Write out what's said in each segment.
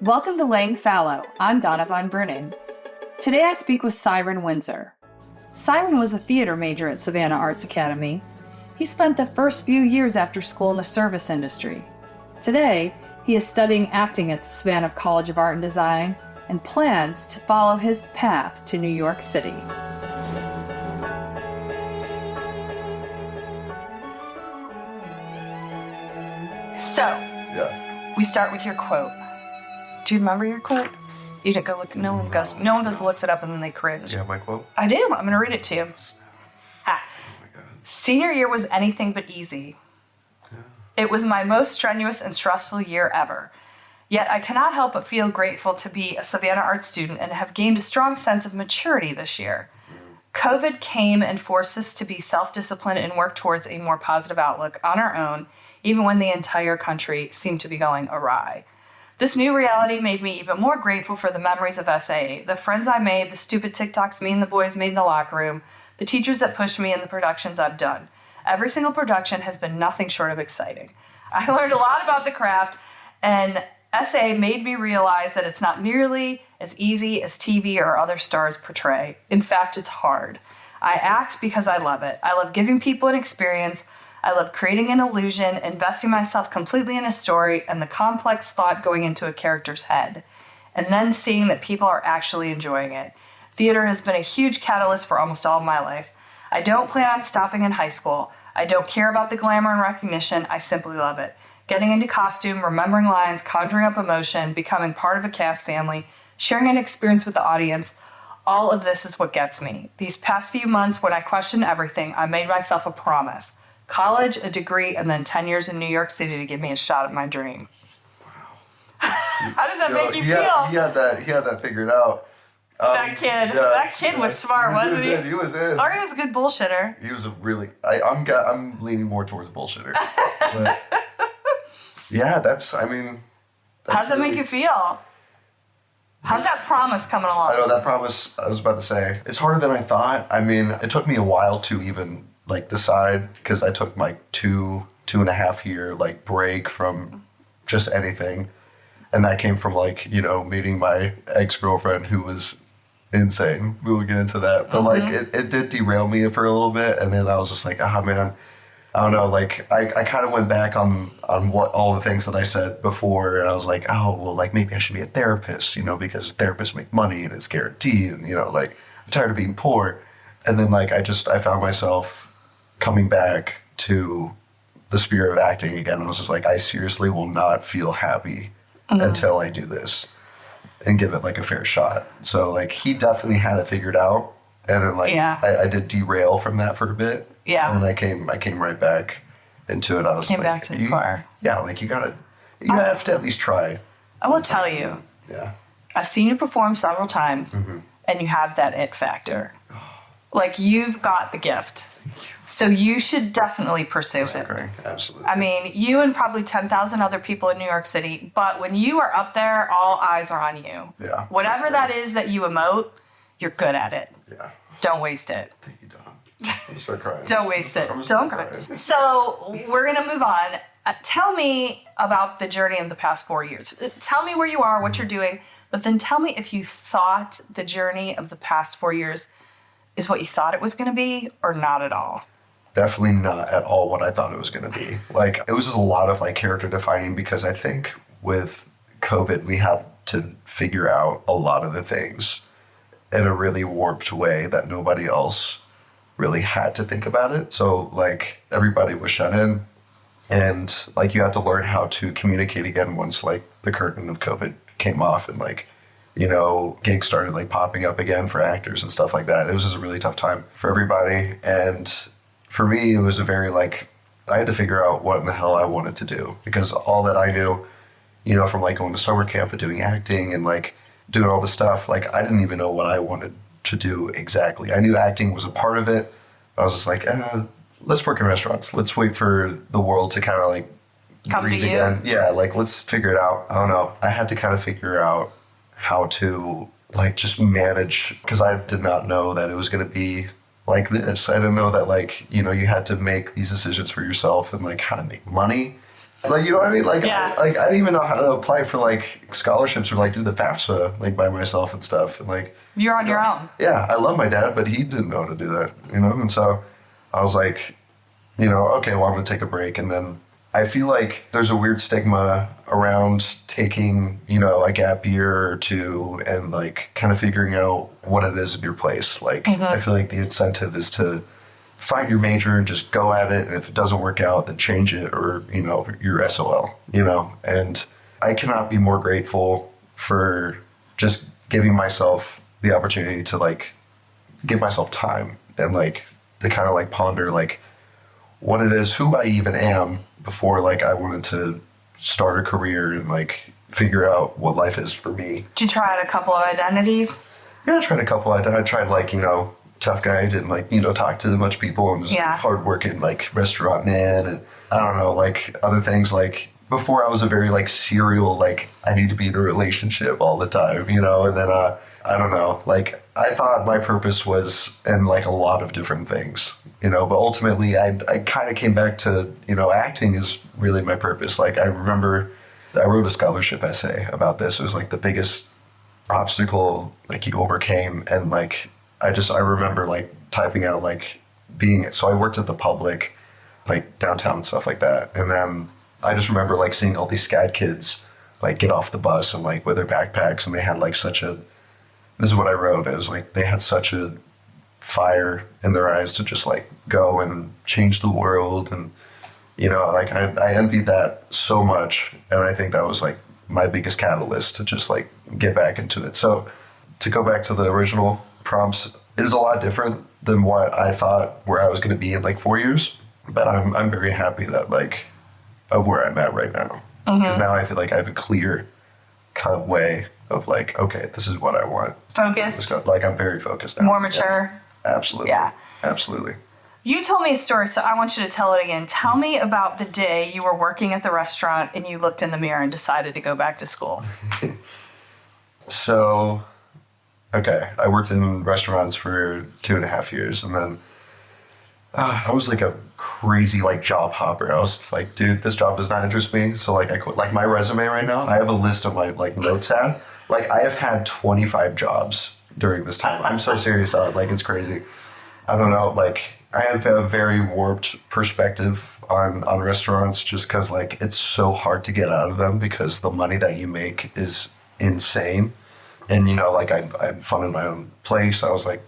Welcome to Laying Fallow. I'm Donna Von Brunnen. Today I speak with Cyrun Winsor. Cyrun was a theater major at Savannah Arts Academy. He spent the first few years after school in the service industry. Today, he is studying acting at the Savannah College of Art and Design and plans to follow his path to New York City. So, we start with your quote. Do you remember your quote? You didn't go look. No one goes looks it up and then they cringe. You have my quote? I do. I'm going to read it to you. Ah. Oh my God. Senior year was anything but easy. Yeah. It was my most strenuous and stressful year ever. Yet I cannot help but feel grateful to be a Savannah Arts student and have gained a strong sense of maturity this year. COVID came and forced us to be self-disciplined and work towards a more positive outlook on our own, even when the entire country seemed to be going awry. This new reality made me even more grateful for the memories of SAA, the friends I made, the stupid TikToks me and the boys made in the locker room, the teachers that pushed me, and the productions I've done. Every single production has been nothing short of exciting. I learned a lot about the craft, and SAA made me realize that it's not nearly as easy as TV or other stars portray. In fact, it's hard. I act because I love it. I love giving people an experience. I love creating an illusion, investing myself completely in a story and the complex thought going into a character's head, and then seeing that people are actually enjoying it. Theater has been a huge catalyst for almost all of my life. I don't plan on stopping in high school. I don't care about the glamour and recognition. I simply love it. Getting into costume, remembering lines, conjuring up emotion, becoming part of a cast family, sharing an experience with the audience, all of this is what gets me. These past few months, when I questioned everything, I made myself a promise. College, a degree, and then 10 years in New York City to give me a shot at my dream. Wow. How does that make you feel? He had that figured out. That kid was smart, wasn't he? He was in. Or he was a good bullshitter. He was a really. I'm leaning more towards bullshitter. But yeah, How does that make you feel? How's that promise coming along? I know that promise. I was about to say it's harder than I thought. It took me a while to even decide, because I took my two and a half year break from just anything, and that came from meeting my ex-girlfriend who was insane. We will get into that, but it did derail me for a little bit, and then I was just like, man, I don't know, I kind of went back on what all the things that I said before, and I was like, maybe I should be a therapist, because therapists make money and it's guaranteed, and I'm tired of being poor. And then I found myself coming back to the spirit of acting again. I was just I seriously will not feel happy until I do this and give it a fair shot. So he definitely had it figured out, and then I did derail from that for a bit. Yeah. And then I came right back into it. I was back to the car. Yeah, you have to at least try. I will tell you. Yeah. I've seen you perform several times, and you have that it factor. You've got the gift. So you should definitely pursue it. Great. Absolutely. You and probably 10,000 other people in New York City, but when you are up there, all eyes are on you. Yeah. Whatever that is that you emote, you're good at it. Yeah. Don't waste it. Thank you, Don. I'm gonna start crying. Don't waste it. Don't cry. So we're going to move on. Tell me about the journey of the past 4 years. Tell me where you are, what you're doing, but then tell me if you thought the journey of the past 4 years is what you thought it was going to be or not at all. Definitely not at all what I thought it was going to be. It was a lot of character defining, because I think with COVID, we had to figure out a lot of the things in a really warped way that nobody else really had to think about it. So everybody was shut in, and you had to learn how to communicate again once the curtain of COVID came off, and gigs started popping up again for actors and stuff like that. It was just a really tough time for everybody. And for me, it was a very I had to figure out what in the hell I wanted to do, because all that I knew, from going to summer camp and doing acting and doing all this stuff, I didn't even know what I wanted to do exactly. I knew acting was a part of it. I was just let's work in restaurants. Let's wait for the world to kind of come to you. Again. Yeah, let's figure it out. I don't know. I had to kind of figure out how to just manage, because I did not know that it was going to be like this. I didn't know that you had to make these decisions for yourself, and how to make money, Like, you know what I mean? Like, Yeah. I didn't even know how to apply for like scholarships or like do the FAFSA like by myself and stuff. And like, You're on your own. yeah, I love my dad, but he didn't know how to do that, you know? And so I was like, okay, well, I'm going to take a break. And then I feel like there's a weird stigma around taking, a gap year or two and like kind of figuring out what it is of your place. Like, I feel like the incentive is to find your major and just go at it. And if it doesn't work out, then change it or, you're SOL, and I cannot be more grateful for just giving myself the opportunity to like give myself time and like to kind of like ponder like what it is, who I even am before like I wanted to start a career and like figure out what life is for me. Did you try out a couple of identities? Yeah, I tried a couple. I tried like, tough guy, didn't like, talk to much people and was hardworking like restaurant man and I don't know, like other things like before I was a very like serial, like I need to be in a relationship all the time, and then I don't know, like I thought my purpose was in like a lot of different things, but ultimately I kind of came back to, acting is really my purpose. Like I remember I wrote a scholarship essay about this. It was like the biggest obstacle like you overcame. And like, I remember like typing out like so I worked at the Public, like downtown and stuff like that. And then I just remember like seeing all these SCAD kids like get off the bus and like with their backpacks and they had like this is what I wrote. It was like they had such a fire in their eyes to just like go and change the world. And, like I envied that so much. And I think that was like my biggest catalyst to just like get back into it. So to go back to the original prompts, it is a lot different than what I thought where I was going to be in like 4 years. But I'm very happy that like of where I'm at right now. Because now I feel like I have a clear cut way of like, okay, this is what I want. Focused. Like I'm very focused now. More mature. Yeah. Absolutely. Yeah. Absolutely. You told me a story, so I want you to tell it again. Tell me about the day you were working at the restaurant and you looked in the mirror and decided to go back to school. So, okay, I worked in restaurants for 2.5 years, and then I was like a crazy like job hopper. I was like, dude, this job does not interest me. So like I quit. Like my resume right now, I have a list of my like notes app. Like I have had 25 jobs during this time. I'm so serious about it. Like it's crazy. I don't know. Like I have a very warped perspective on restaurants just because like it's so hard to get out of them because the money that you make is insane. And like I funded my own place. I was like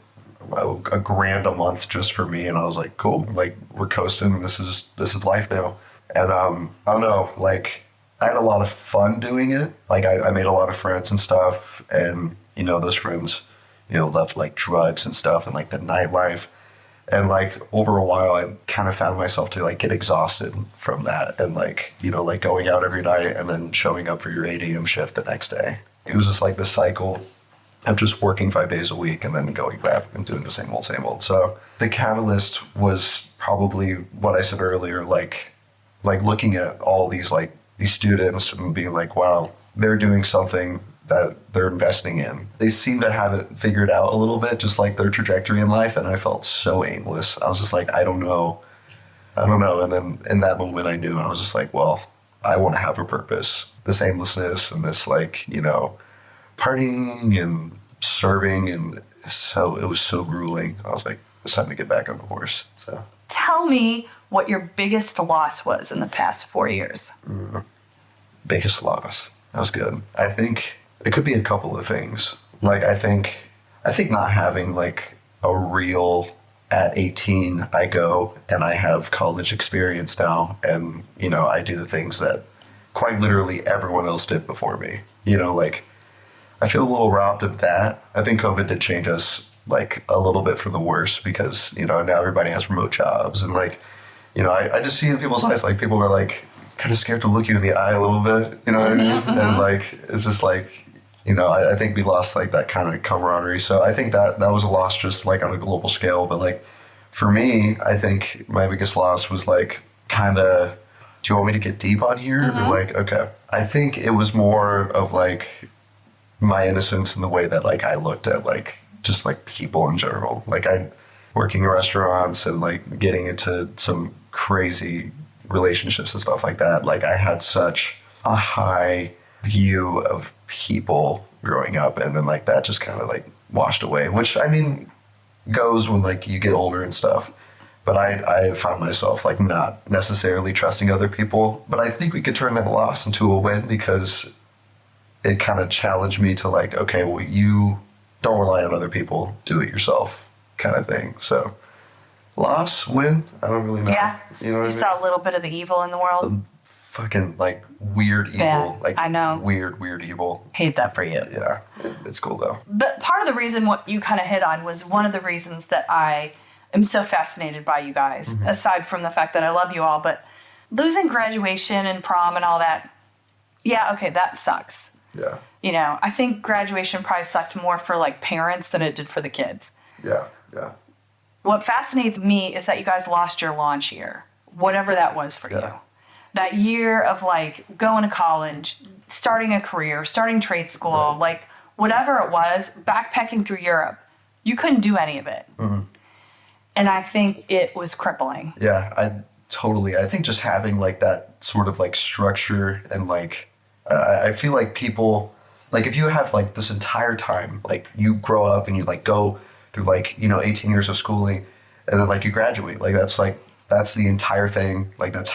$1,000 a month just for me, and I was like, cool, like we're coasting. This is life now. And I don't know, like I had a lot of fun doing it. Like I made a lot of friends and stuff, and those friends left like drugs and stuff and like the nightlife. And like over a while, I kind of found myself to like get exhausted from that, and like like going out every night and then showing up for your 8 a.m. shift the next day. It was just like this cycle of just working 5 days a week and then going back and doing the same old. So the catalyst was probably what I said earlier, like looking at all these students and being like, wow, they're doing something that they're investing in. They seem to have it figured out a little bit, just like their trajectory in life. And I felt so aimless. I was just like, I don't know. And then in that moment I knew, I was just like, well, I want to have a purpose. This aimlessness and this partying and serving, and so it was so grueling. I was like, it's time to get back on the horse. So tell me what your biggest loss was in the past 4 years. Biggest loss. That was good. I think it could be a couple of things. Like I think not having like a real at 18 I go and I have college experience now, and I do the things that quite literally everyone else did before me. Like I feel a little robbed of that. I think COVID did change us like a little bit for the worse because, now everybody has remote jobs, and like, I just see in people's eyes, like people are like kind of scared to look you in the eye a little bit, you know what I mean? And like, it's just like, I think we lost like that kind of camaraderie. So I think that was a loss just like on a global scale. But like for me, I think my biggest loss was like kind of, do you want me to get deep on here? Or like, okay. I think it was more of like my innocence in the way that like I looked at like just like people in general. Like I working in restaurants and like getting into some crazy relationships and stuff like that. Like I had such a high view of people growing up, and then like that just kind of like washed away, which I mean goes when like you get older and stuff. But I found myself like not necessarily trusting other people. But I think we could turn that loss into a win, because it kind of challenged me to like, okay, well, you don't rely on other people, do it yourself kind of thing. So loss, win, I don't really know. Yeah. You know what I mean? Saw a little bit of the evil in the world. Fucking like weird evil. Yeah, like I know. Weird evil. Hate that for you. Yeah. It's cool though. But part of the reason what you kind of hit on was one of the reasons that I am so fascinated by you guys, aside from the fact that I love you all. But losing graduation and prom and all that, yeah, okay, that sucks. Yeah. You know, I think graduation probably sucked more for like parents than it did for the kids. Yeah. What fascinates me is that you guys lost your launch year, whatever that was for you. That year of like going to college, starting a career, starting trade school, like whatever it was, backpacking through Europe. You couldn't do any of it. And I think it was crippling. Yeah, I think just having like that sort of like structure and like, I feel like people, like if you have like this entire time, like you grow up and you like go through like, 18 years of schooling, and then like you graduate, like that's the entire thing. Like that's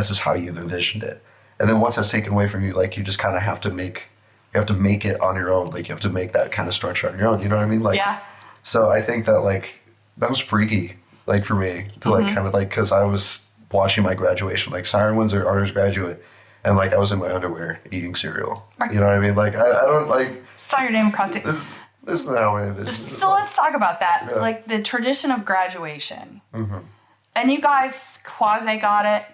just how you envisioned it. And then once that's taken away from you, like you just kind of have to make it on your own. Like you have to make that kind of structure on your own. You know what I mean? Like, yeah. So I think that like, that was freaky, like for me to like kind of like, cause I was watching my graduation, like Cyrun Winsor, honors graduate. And like I was in my underwear eating cereal. You know what I mean? Like I don't like. Saw your name across it. This is not how I envisioned it. So let's talk about that. Yeah. Like the tradition of graduation. And you guys quasi got it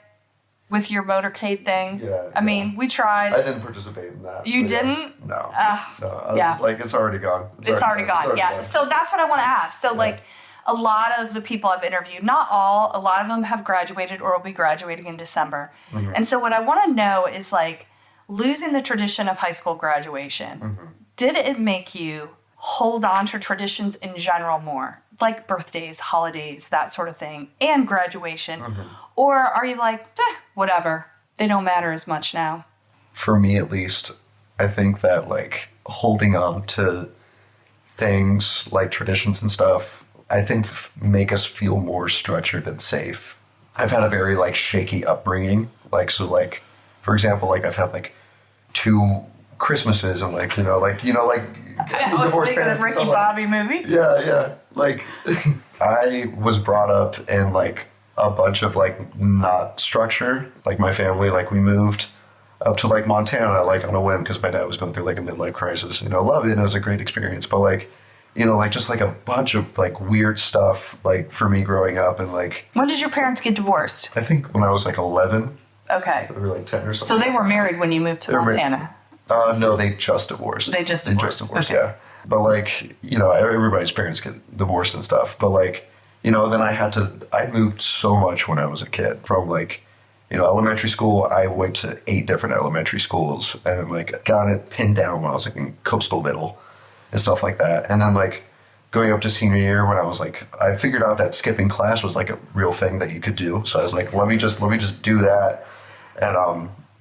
with your motorcade thing. Yeah. I mean, we tried. I didn't participate in that. You but yeah. didn't? No. No. I was just like, it's already gone. It's already gone. Yeah. So that's what I want to ask. So like a lot of the people I've interviewed, not all, a lot of them have graduated or will be graduating in December. And so what I want to know is like losing the tradition of high school graduation. Did it make you hold on to traditions in general more? Like birthdays, holidays, that sort of thing, and graduation? Or are you like, whatever, they don't matter as much now? For me, at least, I think that like holding on to things like traditions and stuff, I think make us feel more structured and safe. I've had a very like shaky upbringing. Like, so like, for example, like I've had like 2 Christmases and like, I was thinking of Ricky Bobby movie. Yeah. Like I was brought up in like a bunch of like not structure. Like my family, like we moved up to like Montana, like on a whim, because my dad was going through like a midlife crisis. Love it. It was a great experience. But like, like just like a bunch of like weird stuff, like for me growing up. And like, When did your parents get divorced? I think when I was like 11. Okay. They were like 10 or something. So they were married when you moved to Montana? No, they just divorced. They just divorced. Okay. Yeah. But like, everybody's parents get divorced and stuff. But like, then I moved so much when I was a kid. From like, elementary school, I went to 8 different elementary schools and like got it pinned down when I was like in coastal middle and stuff like that. And then like going up to senior year when I was like, I figured out that skipping class was like a real thing that you could do. So I was like, let me just do that.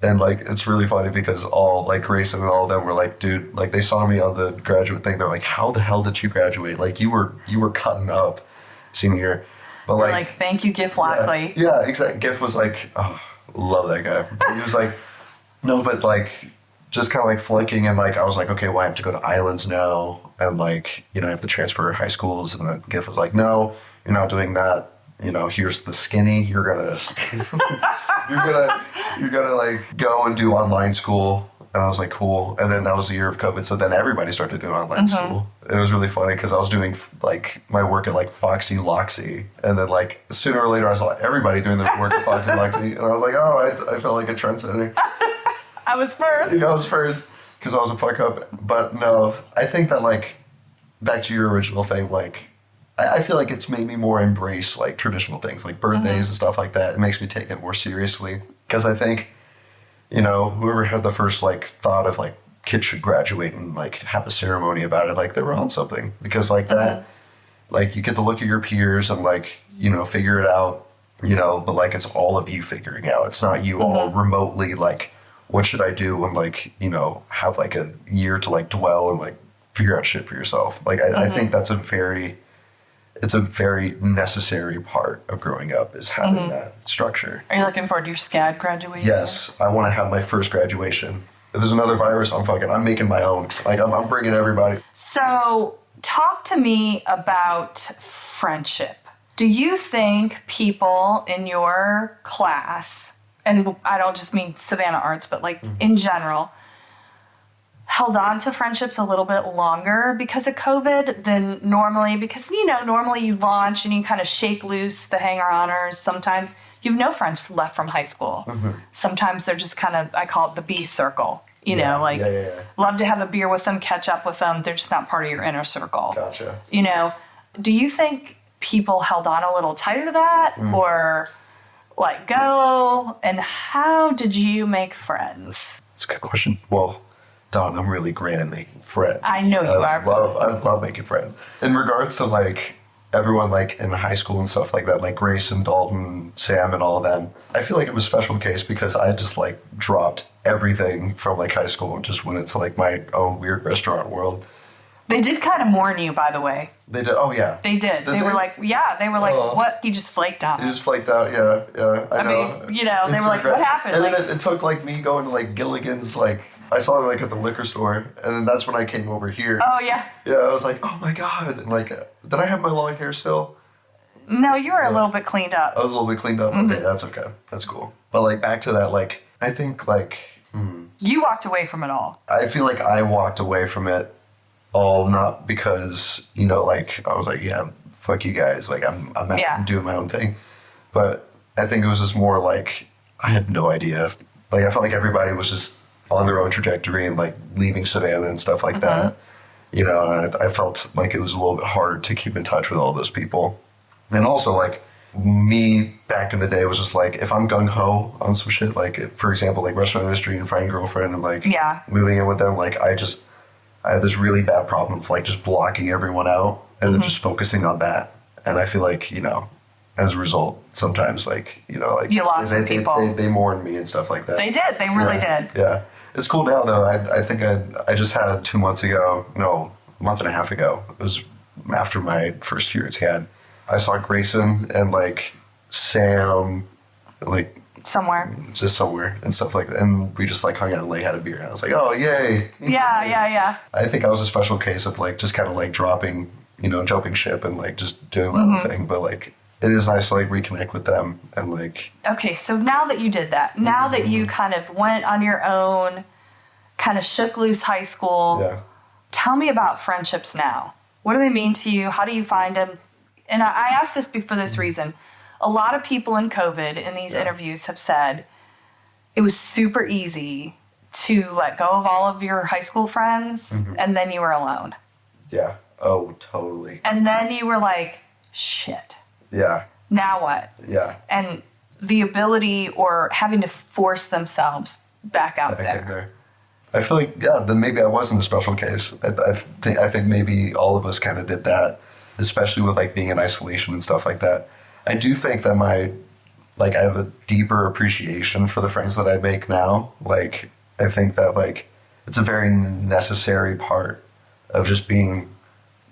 And like, it's really funny because all like Grayson and all of them were like, dude, like they saw me on the graduate thing. They're like, how the hell did you graduate? Like you were cutting up senior year. But like, thank you, Giff Lockley. Yeah, exactly. Giff was like, oh, love that guy. But he was like, no, but like, just kind of like flanking. And like, I was like, okay, well, I have to go to Islands now. And like, I have to transfer high schools. And then Giff was like, no, you're not doing that. Here's the skinny. You're gonna like go and do online school. And I was like, cool. And then that was the year of COVID. So then everybody started doing online school. It was really funny because I was doing like my work at like Foxy Loxy. And then like sooner or later I saw everybody doing their work at Foxy Loxy. And I was like, oh, I felt like a trendsetter. I was first. I was first because I was a fuck up. But no, I think that like back to your original thing, like I feel like it's made me more embrace like traditional things like birthdays and stuff like that. It makes me take it more seriously because I think, whoever had the first like thought of like kids should graduate and like have a ceremony about it, like they were on something because like that, like you get to look at your peers and like, figure it out you know, but like it's all of you figuring out. It's not you all remotely like, what should I do? And like, you know, have like a year to like dwell and like figure out shit for yourself. Like I think that's it's a very necessary part of growing up is having that structure. Are you looking forward to your SCAD graduation? Yes, I want to have my first graduation. If there's another virus, I'm making my own. Like I'm bringing everybody. So talk to me about friendship. Do you think people in your class, and I don't just mean Savannah Arts, but like in general, held on to friendships a little bit longer because of COVID than normally? Because, you know, normally you launch and you kind of shake loose the hanger-oners. Sometimes you have no friends left from high school. Sometimes they're just kind of, I call it the B circle. You know, like, love to have a beer with them, catch up with them. They're just not part of your inner circle. Gotcha. You know, do you think people held on a little tighter to that or let go? And how did you make friends? That's a good question. Well, Don, I'm really great at making friends. I know you are. I love making friends. In regards to like everyone like in high school and stuff like that, like Grayson, Dalton, Sam, and all of them, I feel like it was a special case because I just like dropped everything from like high school and just went into like my own weird restaurant world. They did kind of mourn you, by the way. They did. Oh yeah. They did. They were like, what? He just flaked out. He just flaked out. Yeah. I know. mean, you know, they were like, what happened? And like, then it took like me going to like Gilligan's, like I saw it like at the liquor store, and then that's when I came over here. oh yeah. Yeah, I was like, oh my god, and like, did I have my long hair still? No, you were a little bit cleaned up. I was a little bit cleaned up. Okay, that's okay. That's cool. But like back to that, like I think like You walked away from it all. I feel like I walked away from it all not because, you know, like I was like, yeah, fuck you guys, like I'm doing my own thing. But I think it was just more like I had no idea. Like I felt like everybody was just on their own trajectory and like leaving Savannah and stuff like that. You know, and I felt like it was a little bit hard to keep in touch with all those people. And also like me back in the day was just like, if I'm gung-ho on some shit, like for example, like restaurant industry and finding a girlfriend and like moving in with them, like I had this really bad problem of like just blocking everyone out and then just focusing on that. And I feel like, you know, as a result, sometimes like, you know, like you lost some people. They mourned me and stuff like that. They did. They really did. Yeah. It's cool now though. I think I just had 2 months ago, no, a month and a half ago. It was after my first year at SCAD. I saw Grayson and like Sam, like somewhere and stuff like that. And we just like hung out and like had a beer. And I was like, oh, yay. Yeah. I think I was a special case of like just kind of like dropping, you know, jumping ship and like just doing my own thing. But like it is nice to like reconnect with them and like. Okay, so now that you did that, now that you kind of went on your own, kind of shook loose high school, tell me about friendships now. What do they mean to you? How do you find them? And I asked this for this reason. A lot of people in COVID in these interviews have said it was super easy to let go of all of your high school friends and then you were alone. Yeah. Oh, totally. And then you were like, shit. Yeah. Now what? Yeah. And the ability or having to force themselves back out there. I feel like, then maybe I wasn't a special case. I think maybe all of us kind of did that, especially with like being in isolation and stuff like that. I do think that I have a deeper appreciation for the friends that I make now. Like, I think that like it's a very necessary part of just being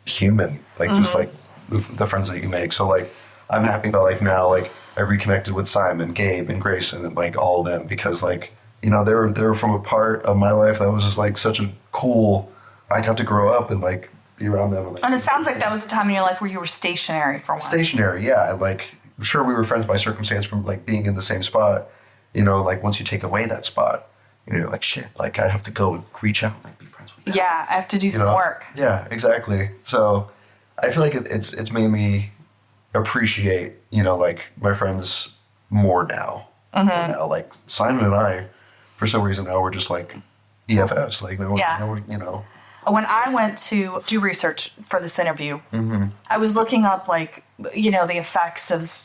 human. Like just like the friends that you make. So like, I'm happy that like now like I reconnected with Simon, Gabe, and Grayson, and like all of them because like, you know, they were from a part of my life that was just like such a cool. I got to grow up and like be around them. And it sounds like that was a time in your life where you were stationary for once. Stationary, yeah. Like, sure, we were friends by circumstance from like being in the same spot. You know, like once you take away that spot, you're like, shit. Like I have to go and reach out and like be friends with them. Yeah, I have to do some work. Yeah, exactly. So I feel like it's made me appreciate, you know, like my friends more now. More now. Like Simon and I, for some reason now we're just like EFFs. Like now we're, you know. When I went to do research for this interview, I was looking up like, you know, the effects of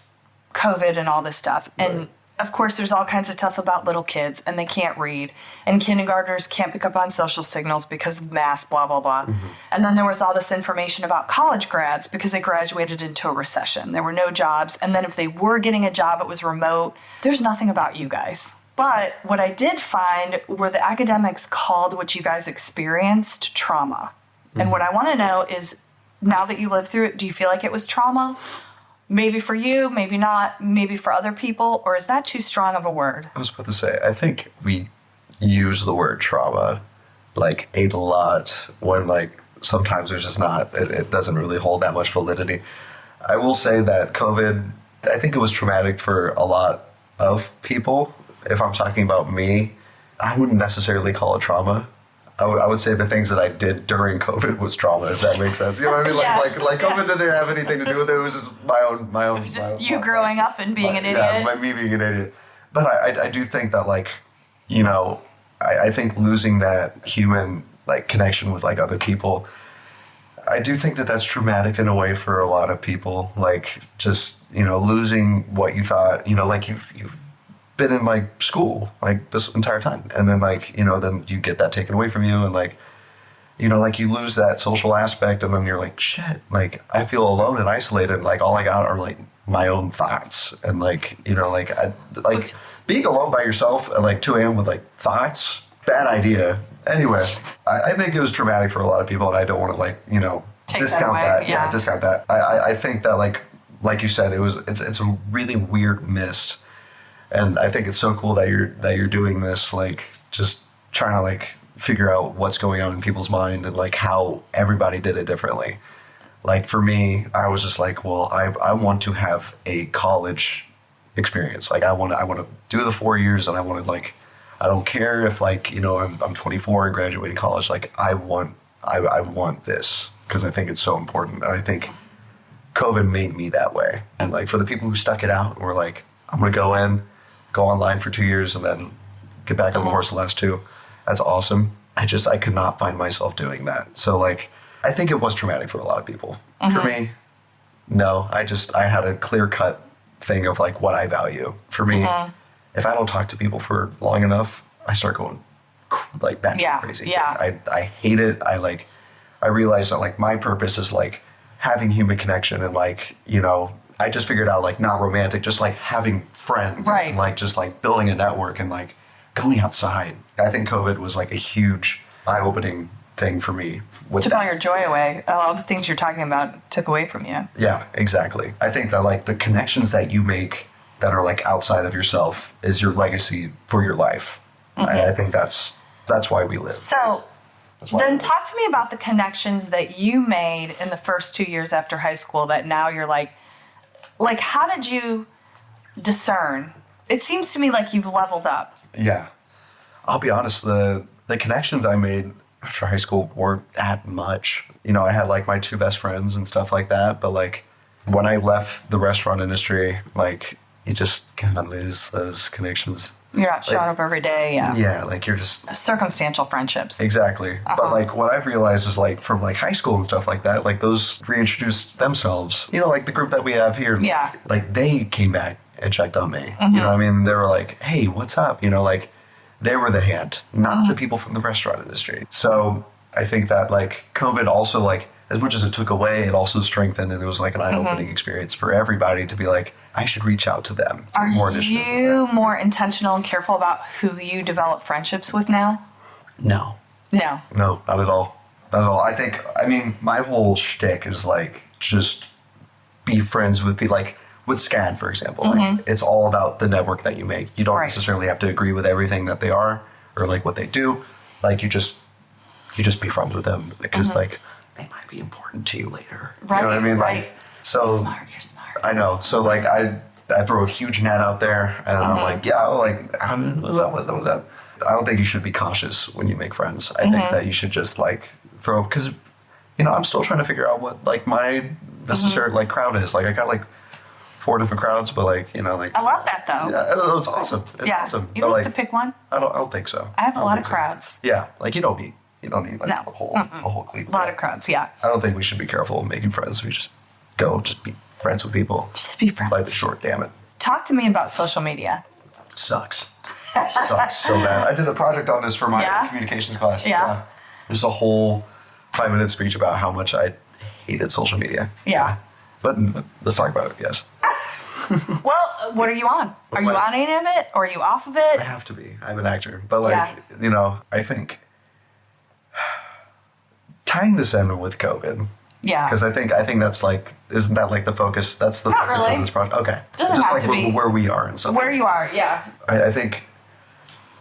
COVID and all this stuff. And of course, there's all kinds of stuff about little kids and they can't read, and kindergartners can't pick up on social signals because of mass, blah, blah, blah. And then there was all this information about college grads because they graduated into a recession. There were no jobs. And then if they were getting a job, it was remote. There's nothing about you guys. But what I did find were the academics called what you guys experienced trauma. And what I want to know is, now that you lived through it, do you feel like it was trauma? Maybe for you, maybe not, maybe for other people, or is that too strong of a word? I was about to say, I think we use the word trauma like a lot when like sometimes there's just not, it doesn't really hold that much validity. I will say that COVID, I think it was traumatic for a lot of people. If I'm talking about me, I wouldn't necessarily call it trauma. I would say the things that I did during COVID was trauma, if that makes sense. You know what I mean? Yes. Like COVID didn't have anything to do with it. It was just my own. Just you growing up and being an idiot. Yeah, me being an idiot. But I do think that, like, you know, I think losing that human, like, connection with, like, other people, I do think that that's traumatic in a way for a lot of people. Like, just, you know, losing what you thought, you know, like, you've been in like school like this entire time, and then like, you know, then you get that taken away from you, and like, you know, like you lose that social aspect, and then you're like, shit, like I feel alone and isolated, and like all I got are like my own thoughts, and like, you know, like being alone by yourself at like 2 a.m. with like thoughts, bad idea. Anyway, I think it was traumatic for a lot of people, and I don't want to, like, you know, discount that. Yeah, discount that. I think that like you said, it's a really weird mist. And I think it's so cool that you're doing this, like, just trying to like figure out what's going on in people's mind and like how everybody did it differently. Like for me, I was just like, well, I want to have a college experience. Like I want to do the 4 years, and I want to, like, I don't care if, like, you know, I'm 24 and graduating college. Like I want this because I think it's so important. And I think COVID made me that way. And like for the people who stuck it out and were like, I'm gonna go online for 2 years and then get back on the horse the last 2. That's awesome. I could not find myself doing that. So like, I think it was traumatic for a lot of people. For me, no, I had a clear cut thing of like what I value. For me, if I don't talk to people for long enough, I start going like batshit crazy. Yeah. I hate it. I realize that like my purpose is like having human connection, and like, you know, I just figured out like not romantic, just like having friends, right? And like just like building a network and like going outside. I think COVID was like a huge eye-opening thing for me. Took all your joy away. All the things you're talking about took away from you. Yeah, exactly. I think that like the connections that you make that are like outside of yourself is your legacy for your life. I think that's why we live. So then talk to me about the connections that you made in the first 2 years after high school that now you're like, how did you discern? It seems to me like you've leveled up. Yeah. I'll be honest, the connections I made after high school weren't that much. You know, I had like my 2 best friends and stuff like that, but like when I left the restaurant industry, like you just kind of lose those connections. You're not showing up every day, Yeah, like you're just... Circumstantial friendships. Exactly. But like what I've realized is like from like high school and stuff like that, like those reintroduced themselves. You know, like the group that we have here. Yeah. Like they came back and checked on me. You know what I mean? They were like, hey, what's up? You know, like they were the hand, not the people from the restaurant industry. So I think that like COVID also, like, as much as it took away, it also strengthened, and it was like an eye-opening experience for everybody to be like, I should reach out to them. Are you more intentional and careful about who you develop friendships with now? No. No, not at all. Not at all. I mean, my whole shtick is like just be friends with people. Like with SCAD, for example, like it's all about the network that you make. You don't necessarily have to agree with everything that they are or like what they do. Like you just be friends with them because like they might be important to you later. Right. You know what I mean? Like, so you're smart. I know. So like I throw a huge net out there, and I'm like, what's that? I don't think you should be cautious when you make friends. I think that you should just like throw, because, you know, I'm still trying to figure out what like my necessary like crowd is. Like I got like 4 different crowds, but like, you know, like I love that though. Yeah, it's awesome. It's awesome. You don't have to pick one. I don't think so. I have a lot of crowds. Yeah, like you don't need like the whole clique. A lot of crowds. Yeah. I don't think we should be careful making friends. We just be friends with people. Just be friends. Life is short, damn it. Talk to me about social media. Sucks. Sucks so bad. I did a project on this for my communications class. Yeah. There's a whole 5-minute speech about how much I hated social media. Yeah. But let's talk about it, yes. Well, what are you on? Are you on any of it or are you off of it? I have to be. I'm an actor. But you know, I think tying this in with COVID. Yeah. Because I think that's like, isn't that like the focus? That's the focus of this project. Okay. Doesn't just have like to be. Where we are and stuff. Where you are, yeah. I think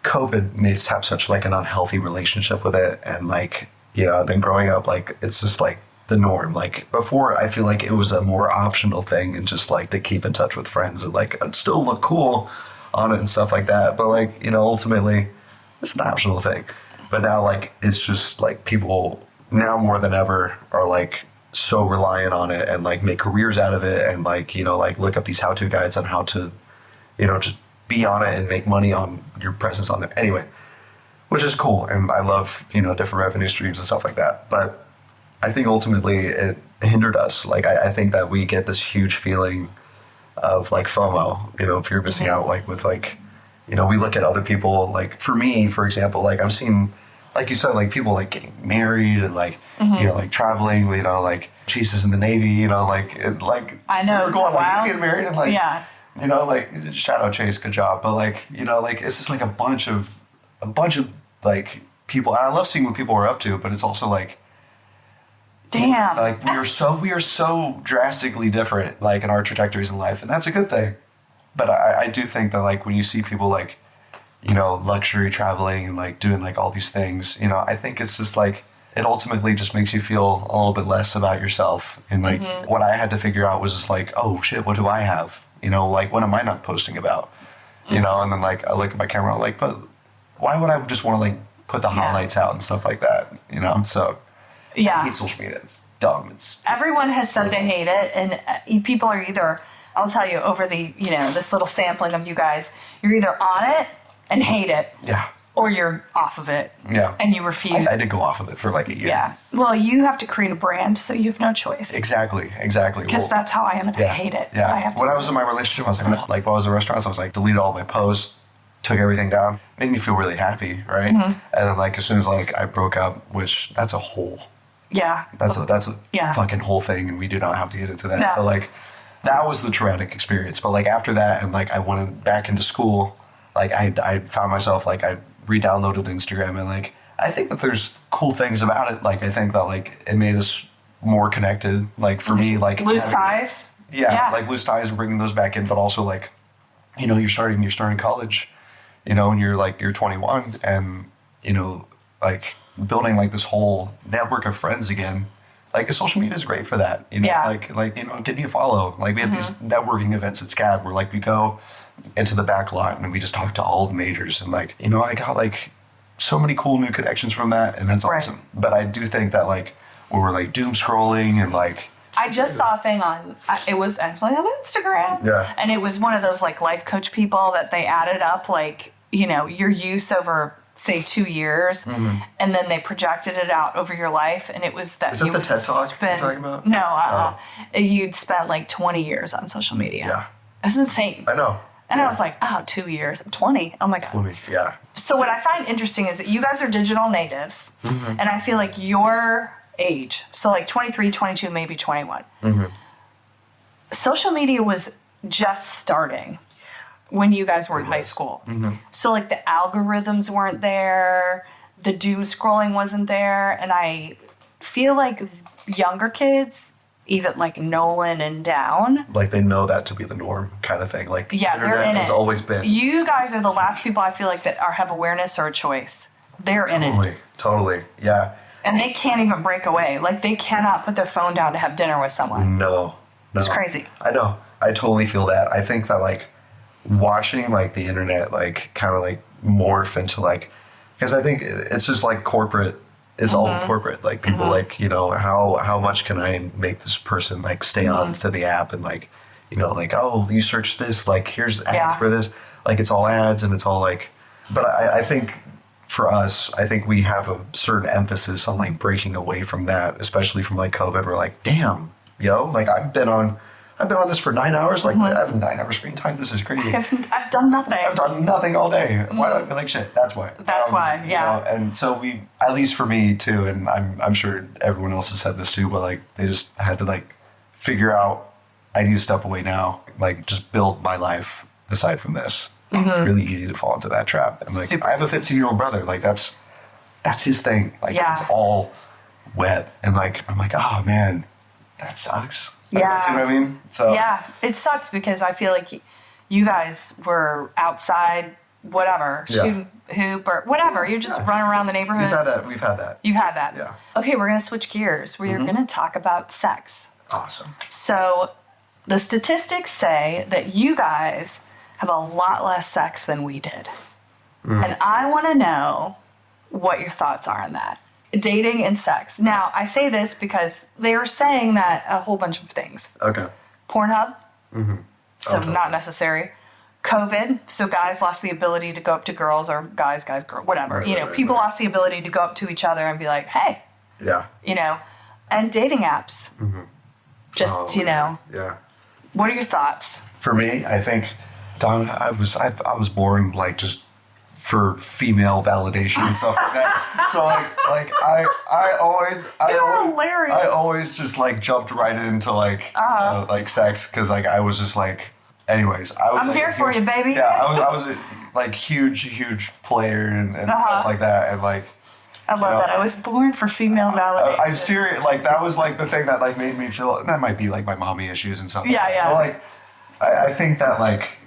COVID made us have such like an unhealthy relationship with it, and like, you know, then growing up, like it's just like the norm. Like before, I feel like it was a more optional thing and just like to keep in touch with friends and like still look cool on it and stuff like that. But like, you know, ultimately it's an optional thing. But now like it's just like people now more than ever are like so reliant on it and like make careers out of it and like, you know, like look up these how-to guides on how to, you know, just be on it and make money on your presence on there. Anyway, which is cool. And I love, you know, different revenue streams and stuff like that. But I think ultimately it hindered us. Like, I think that we get this huge feeling of like FOMO, you know, if you're missing out, like with like, you know, we look at other people, like for me, for example, like I'm seeing, like you said, like people like getting married and like, you know, like traveling, you know, like Jesus in the Navy, you know, like I know. we're going like he's getting married and like, you know, like shout out Chase, good job. But like, you know, like it's just like a bunch of like people. And I love seeing what people are up to, but it's also like, damn, like we are so drastically different, like in our trajectories in life, and that's a good thing. But I do think that like when you see people like, you know, luxury traveling and like doing like all these things, you know, I think it's just like, it ultimately just makes you feel a little bit less about yourself. And like what I had to figure out was just like, oh shit, what do I have? You know, like what am I not posting about? You know, and then like I look at my camera, I'm like, but why would I just want to like put the highlights out and stuff like that? You know, so I hate social media. It's dumb. Everyone has said they hate it, and people are either, I'll tell you, over the, you know, this little sampling of you guys, you're either on it and hate it. Yeah. Or you're off of it. Yeah. And you refuse. I did go off of it for like a year. Yeah. Well, you have to create a brand, so you have no choice. Exactly. Because that's how I am, and I hate it. Yeah. I have to. When I was in my relationship, I was like when I was in restaurants, I was like, deleted all my posts, took everything down. Made me feel really happy, right? And then like as soon as like I broke up, which that's a whole. Yeah. That's a fucking whole thing, and we do not have to get into that. No. But like that was the traumatic experience. But like after that, and like I went back into school, like I found myself like I re-downloaded Instagram, and like I think that there's cool things about it. Like I think that like it made us more connected. Like for me, like loose ties. Yeah, like loose ties and bringing those back in, but also like, you know, you're starting college, you know, and you're 21, and you know, like building like this whole network of friends again. Like social media is great for that, you know. Like you know, give me a follow. Like we have these networking events at SCAD where like we go into the back lot and we just talk to all the majors, and like, you know, I got like so many cool new connections from that, and that's awesome. But I do think that like when we're like doom scrolling and like, I just saw a thing on, it was actually on Instagram. Yeah. And it was one of those like life coach people that they added up like, you know, your use over say 2 years, and then they projected it out over your life, and it was that is that the TED Talk you're talking about? No, you'd spent like 20 years on social media. Yeah. It's insane. I know. And I was like, oh, 2 years. 20. Oh my God. 20, yeah. So what I find interesting is that you guys are digital natives, and I feel like your age, so like 23, 22, maybe 21, social media was just starting when you guys were in high school. So like the algorithms weren't there, the doom scrolling wasn't there, and I feel like younger kids, even like Nolan and down, like they know that to be the norm kind of thing. Like yeah, the internet has always been. You guys are the last people I feel like that have awareness or a choice. They're in it. Totally, yeah. And they can't even break away. Like they cannot put their phone down to have dinner with someone. No. It's crazy. I know. I totally feel that. I think that like watching like the internet like kind of like morph into like, because I think it's just like corporate is all corporate. Like people like, you know, how much can I make this person like stay on to the app, and like, you know, like, oh, you search this, like here's ads for this. Like it's all ads, and it's all like, but I think for us, I think we have a certain emphasis on like breaking away from that, especially from like COVID. We're like, damn, yo, like I've been on I've been on this for 9 hours. Like, I have 9 hours screen time. This is crazy. I've done nothing. I've done nothing all day. Why do I feel like shit? That's why. That's why, yeah. You know, and so we, at least for me too, and I'm sure everyone else has said this too, but like they just had to like figure out, I need to step away now, like just build my life aside from this. It's really easy to fall into that trap. And like, I have a 15-year-old brother. Like that's his thing. Like it's all web. And like, I'm like, oh man, that sucks. Yeah. You know what I mean? So yeah, it sucks because I feel like you guys were outside, whatever, shooting hoop or whatever. You're just running around the neighborhood. We've had that. You've had that. Yeah. Okay, we're going to switch gears. We're going to talk about sex. Awesome. So the statistics say that you guys have a lot less sex than we did. And I want to know what your thoughts are on that. Dating and sex. Now, I say this because they are saying that a whole bunch of things. Okay. Pornhub, so Okay. not necessary. COVID, so guys lost the ability to go up to girls or guys, girl, whatever. Right, People lost the ability to go up to each other and be like, hey, Yeah. and dating apps. Just, Yeah. what are your thoughts? For me, I think, Don, I was born like just for female validation and stuff like that. So I always just like jumped right into like like sex because like I was just like, anyways, I was I'm like, here for you, baby. Yeah, I was a like huge player and stuff like that, and like. I love that. I was born for female validation. I'm serious. Like that was like the thing that like made me feel. That might be like my mommy issues and stuff. Yeah, like yeah. But, like, I think that like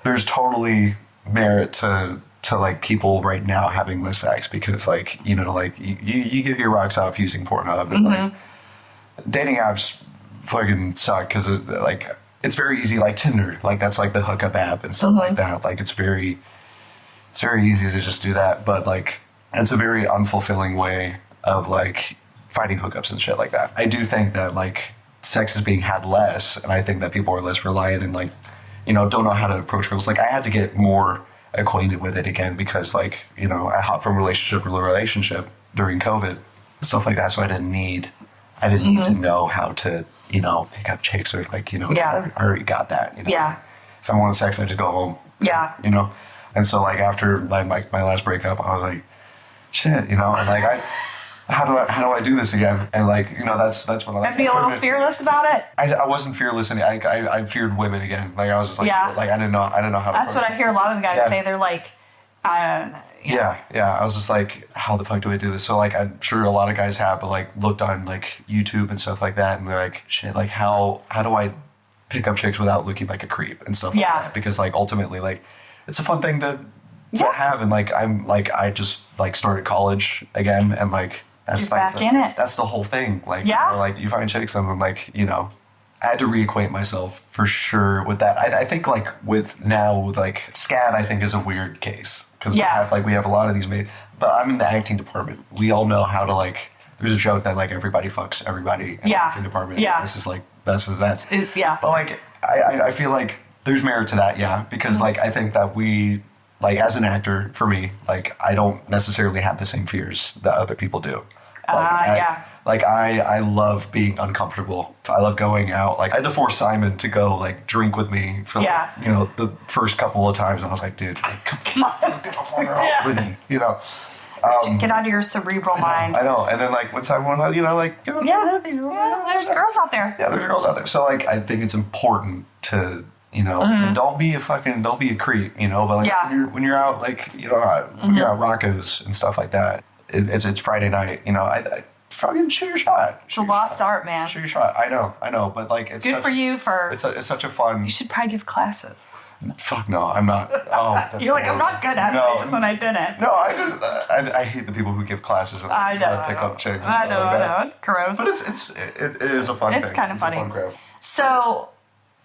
there's totally merit to like people right now having this sex because like like you get your rocks off using Pornhub and like dating apps fucking suck because like it's very easy like Tinder, like that's like the hookup app and stuff like that. Like it's very easy to just do that, but like. It's a very unfulfilling way of like finding hookups and shit like that. I do think that like sex is being had less, and I think that people are less reliant and like, don't know how to approach girls. Like I had to get more acquainted with it again because like, I hopped from relationship to relationship during COVID, stuff like that. So I didn't need to know how to, pick up chicks or like, I already got that. Yeah. If I wanted sex, I just go home. Yeah. And so like after like my last breakup, I was like, shit, and like how do I do this again? And like that's what I like. And be a little fearless about it. I wasn't fearless, and I feared women again. Like I was just like like I didn't know how to. That's what I hear a lot of the guys say. They're like, Yeah. I was just like, how the fuck do I do this? So like I'm sure a lot of guys have, but like looked on like YouTube and stuff like that, and they're like, shit, like how do I pick up chicks without looking like a creep and stuff like that? Because like ultimately like it's a fun thing to have, and like I just like started college again, and like that's You're like back in it. That's the whole thing. Like like you find chicks and then like I had to reacquaint myself for sure with that. I think like with like scat, I think is a weird case because we have a lot of these made. But I'm in the acting department. We all know how to like. There's a joke that like everybody fucks everybody in the acting department. Yeah. This is like that's. Yeah. But like I feel like there's merit to that. Because like I think that we. Like as an actor, for me, like I don't necessarily have the same fears that other people do. I love being uncomfortable. I love going out. Like I had to force Simon to go like drink with me for the first couple of times. And I was like, dude, come on, with me, Get out of your cerebral mind. I know. And then like when Simon went out, there's girls out there. Yeah, there's girls out there. So like I think it's important to. Don't be a creep, but like when you're out, like, when you're at Rocco's and stuff like that, it's Friday night, I fucking shoot your shot. It's a lost art, man. Shoot your shot. I know, but like, it's good for you for. It's such a fun. You should probably give classes. Fuck no, I'm not. Oh, that's you're like, I'm not good at it. I just when I did it. No, I hate the people who give classes and pick up chicks. I know, it's gross. But it is a fun thing. It's kind of funny. A fun crowd. So.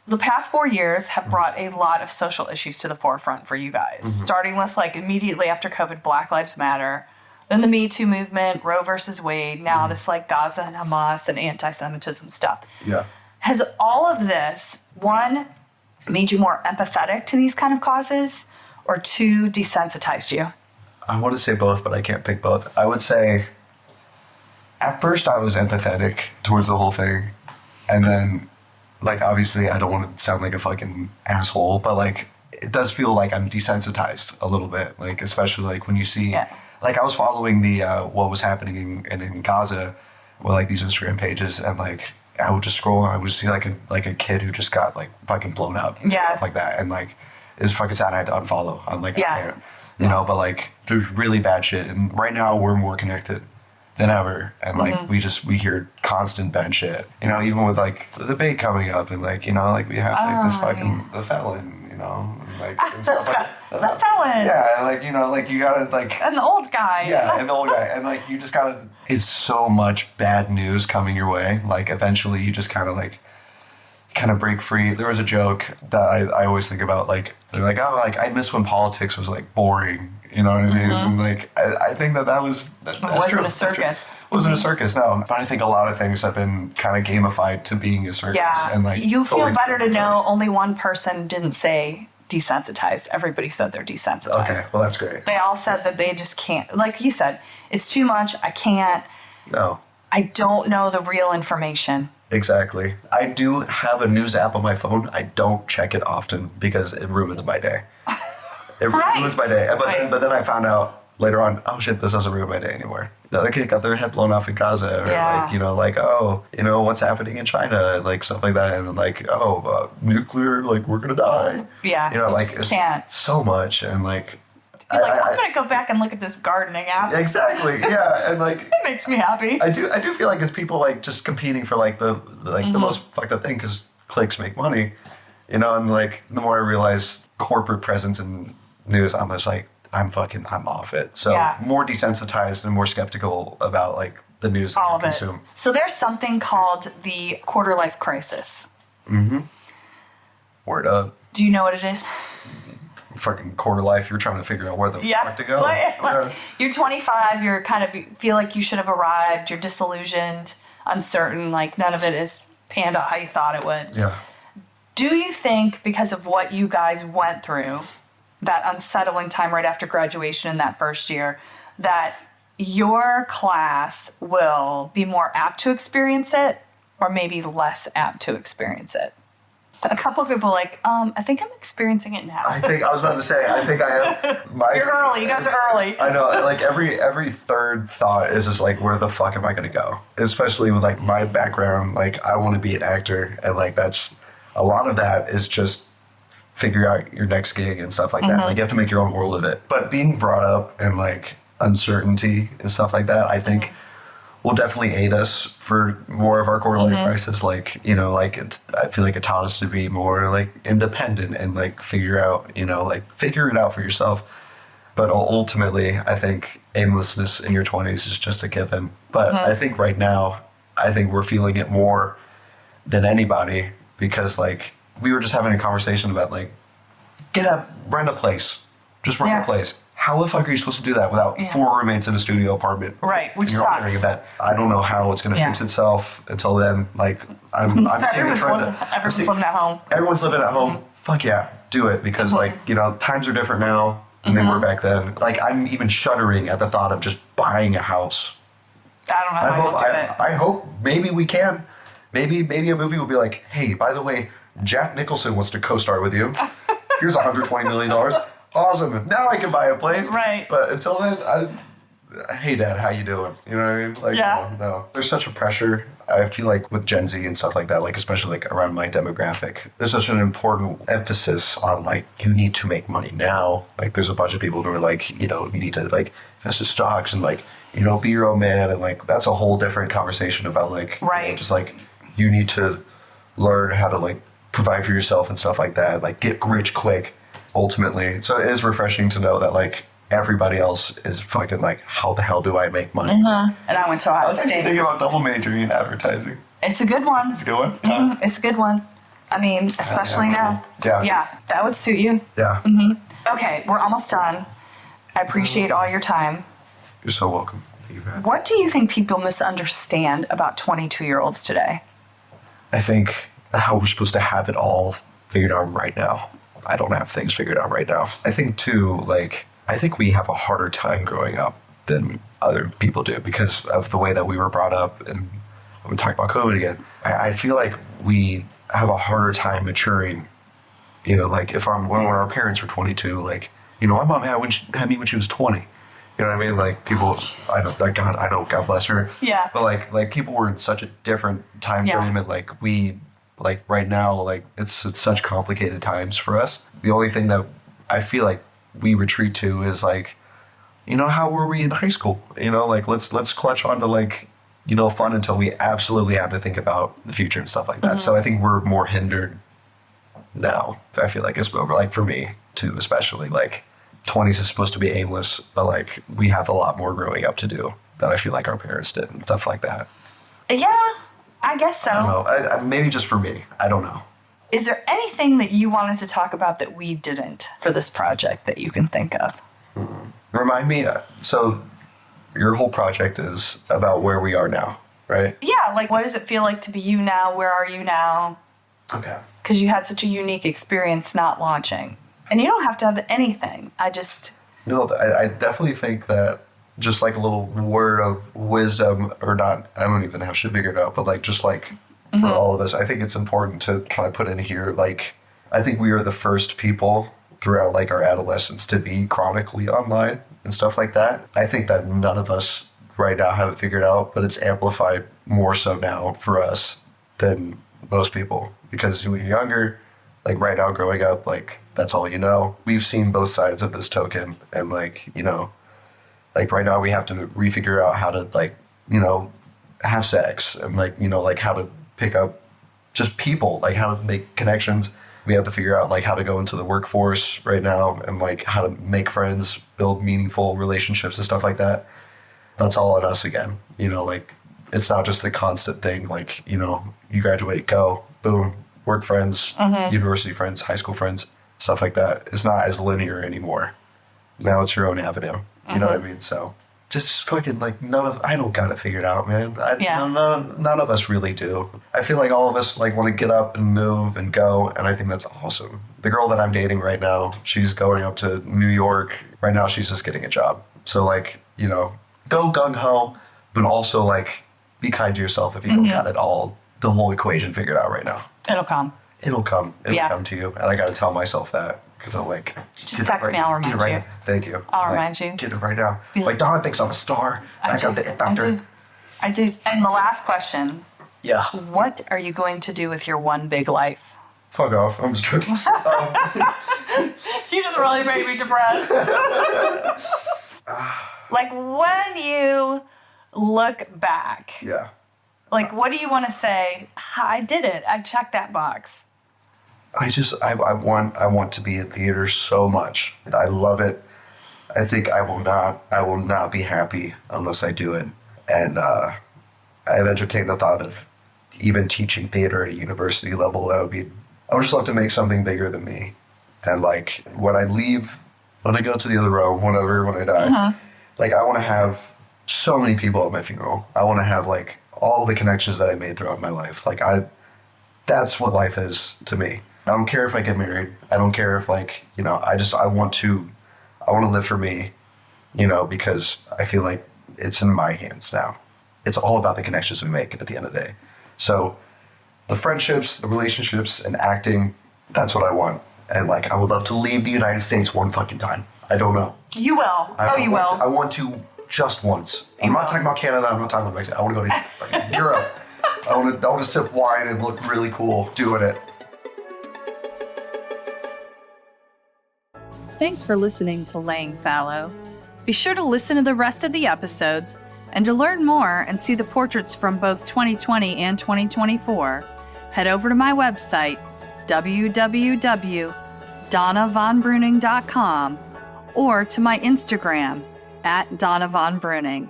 The past 4 years have brought a lot of social issues to the forefront for you guys, starting with like immediately after COVID, Black Lives Matter, then the Me Too movement, Roe versus Wade, now this like Gaza and Hamas and anti-Semitism stuff. Yeah. Has all of this, one, made you more empathetic to these kind of causes, or two, desensitized you? I want to say both, but I can't pick both. I would say at first I was empathetic towards the whole thing, and then like, obviously I don't want to sound like a fucking asshole, but like, it does feel like I'm desensitized a little bit, like, especially like when you see, like, I was following the, what was happening in Gaza with like these Instagram pages, and like, I would just scroll and I would see like a kid who just got like fucking blown up, stuff like that, and like, it's fucking sad. I had to unfollow. I'm like, I can't, you know, but like, there's really bad shit, and right now we're more connected than ever, and like, we hear constant bad shit, you know, even with like the debate coming up, and like, you know, like we have like this fucking the felon, you know, and, like, and stuff like the felon, and like, you know, like you gotta like, and the old guy, and the old guy, and like you just gotta. It's so much bad news coming your way. Like, eventually you just kind of break free. There was a joke that I always think about, like, they're like, oh, like, I miss when politics was like boring, you know what I mean? And, like, I think that was that's wasn't true. a circus. Wasn't a circus, no. But I think a lot of things have been kind of gamified to being a circus. Yeah, and like, you feel better to know only one person didn't say desensitized. Everybody said they're desensitized. Okay, well, that's great. They all said that they just can't. Like you said, it's too much. I can't. No. I don't know the real information. Exactly. I do have a news app on my phone. I don't check it often because it ruins my day. It ruins my day. But then I found out later on, oh shit, this doesn't ruin my day anymore. The kid got their head blown off in Gaza, or like, you know, like, oh, you know, what's happening in China, like stuff like that, and then like, oh, nuclear, like, we're gonna die. Yeah, you know, like, it's can't. So much, and like, I'm gonna go back and look at this gardening app. Exactly, yeah, and like, it makes me happy. I do feel like it's people like just competing for like the most fucked up thing, because clicks make money, you know, and like, the more I realize corporate presence in news, I'm just like, I'm off it. So more desensitized and more skeptical about like the news that I consume. So there's something called the quarter life crisis. Word up. Do you know what it is? Fucking quarter life, you're trying to figure out where the fuck to go. Like, you're 25, you're kind of feel like you should have arrived, you're disillusioned, uncertain, like none of it is panned out how you thought it would. Yeah. Do you think, because of what you guys went through, that unsettling time right after graduation in that first year, that your class will be more apt to experience it, or maybe less apt to experience it? A couple of people are like, I think I'm experiencing it now. I was about to say, I think I am. You're early. You guys are early. I know. Like, every third thought is just like, where the fuck am I going to go? Especially with like my background, like, I want to be an actor, and like, that's a lot of that is just figure out your next gig and stuff like that. Like, you have to make your own world of it. But being brought up in like uncertainty and stuff like that, I think will definitely aid us for more of our quarter life crisis. Like, you know, like, I feel like it taught us to be more like independent and like figure it out for yourself. But ultimately, I think aimlessness in your 20s is just a given. But I think right now, I think we're feeling it more than anybody, because like, we were just having a conversation about like, rent a place. Just rent a place. How the fuck are you supposed to do that without 4 roommates in a studio apartment? Right, which you're sucks. That. I don't know how it's going to fix itself until then. Like, I'm everyone's living at home. Everyone's living at home. Fuck yeah, do it, because like, you know, times are different now than they were back then. Like, I'm even shuddering at the thought of just buying a house. I don't know how you'll do it. I hope maybe we can. Maybe a movie will be like, hey, by the way, Jack Nicholson wants to co-star with you. Here's $120 million. Awesome. Now I can buy a place. Right. But until then, hey, Dad, how you doing? You know what I mean? Like, no. There's such a pressure. I feel like with Gen Z and stuff like that, like, especially like around my demographic, there's such an important emphasis on like, you need to make money now. Like, there's a bunch of people who are like, you know, you need to like invest in stocks and like, you know, be your own man. And like, that's a whole different conversation about like, you know, just like, you need to learn how to like provide for yourself and stuff like that. Like, get rich quick, ultimately. So it is refreshing to know that like everybody else is fucking like, how the hell do I make money? And I went to Ohio I was State. thinking about double majoring in advertising. It's a good one. It's a good one? It's a good one. I mean, especially now. Yeah. Yeah, that would suit you. Yeah. Okay, we're almost done. I appreciate all your time. You're so welcome. Thank you for having me. What do you think people misunderstand about 22-year-olds today? I think how we're supposed to have it all figured out right now. I don't have things figured out right now. I think too, like, I think we have a harder time growing up than other people do because of the way that we were brought up. And I'm going to talk about COVID again. I feel like we have a harder time maturing. You know, like when our parents were 22, like, you know, my mom had me when she was 20. You know what I mean? Like people, God bless her. Yeah. But like people were in such a different time frame, and like right now, like it's such complicated times for us. The only thing that I feel like we retreat to is like, you know, how were we in high school? You know, like let's clutch onto like, you know, fun until we absolutely have to think about the future and stuff like that. So I think we're more hindered now. I feel like it's like for me too, especially like 20s is supposed to be aimless, but like we have a lot more growing up to do that I feel like our parents did and stuff like that. Yeah, I guess so. I don't know. Maybe just for me. I don't know. Is there anything that you wanted to talk about that we didn't for this project that you can think of? Remind me. So your whole project is about where we are now, right? Yeah, like what does it feel like to be you now? Where are you now? Okay. Because you had such a unique experience not launching. And you don't have to have anything. No, I definitely think that just like a little word of wisdom, or not, I don't even know how to figure it out, but like just like for all of us, I think it's important to kind of put in here, like, I think we are the first people throughout like our adolescence to be chronically online and stuff like that. I think that none of us right now have it figured out, but it's amplified more so now for us than most people, because when you're younger, like right now growing up, like that's all you know. We've seen both sides of this token, and like, you know, like right now we have to refigure out how to like, you know, have sex, and like, you know, like how to pick up just people, like how to make connections. We have to figure out like how to go into the workforce right now, and like how to make friends, build meaningful relationships and stuff like that. That's all on us again. You know, like it's not just a constant thing. Like, you know, you graduate, go, boom, work friends, university friends, high school friends, stuff like that. It's not as linear anymore. Now it's your own avenue. You know what I mean? So just fucking like I don't got it figured out, man. None of us really do. I feel like all of us like want to get up and move and go, and I think that's awesome. The girl that I'm dating right now, she's going up to New York. Right now she's just getting a job. So like, you know, go gung-ho, but also like be kind to yourself if you don't got it all, the whole equation figured out right now. It'll come. It'll come to you. And I got to tell myself that, because I'm like, just text me, I'll remind you. Thank you. I'll remind you. Get it right now. Like, Donna thinks I'm a star. I got the it factor. I do. And the last question. Yeah. What are you going to do with your one big life? Fuck off. I'm just joking. You just really made me depressed. Like, when you look back. Yeah. Like, what do you want to say? I did it. I checked that box. I want to be in theater so much. I love it. I think I will not be happy unless I do it. And I've entertained the thought of even teaching theater at a university level. I would just love to make something bigger than me. And like when I go to the other realm, when I die, like I want to have so many people at my funeral. I want to have like all the connections that I made throughout my life. Like that's what life is to me. I don't care if I get married. I don't care if like, you know, I want to live for me, you know, because I feel like it's in my hands now. It's all about the connections we make at the end of the day. So the friendships, the relationships, and acting, that's what I want. And like, I would love to leave the United States one fucking time. I don't know. You will. You will. I want to just once. I'm not talking about Canada. I'm not talking about Mexico. I want to go to fucking Europe. I want to sip wine and look really cool doing it. Thanks for listening to Laying Fallow. Be sure to listen to the rest of the episodes, and to learn more and see the portraits from both 2020 and 2024, head over to my website, www.donnavonbruning.com, or to my Instagram, @DonnaVonBruning.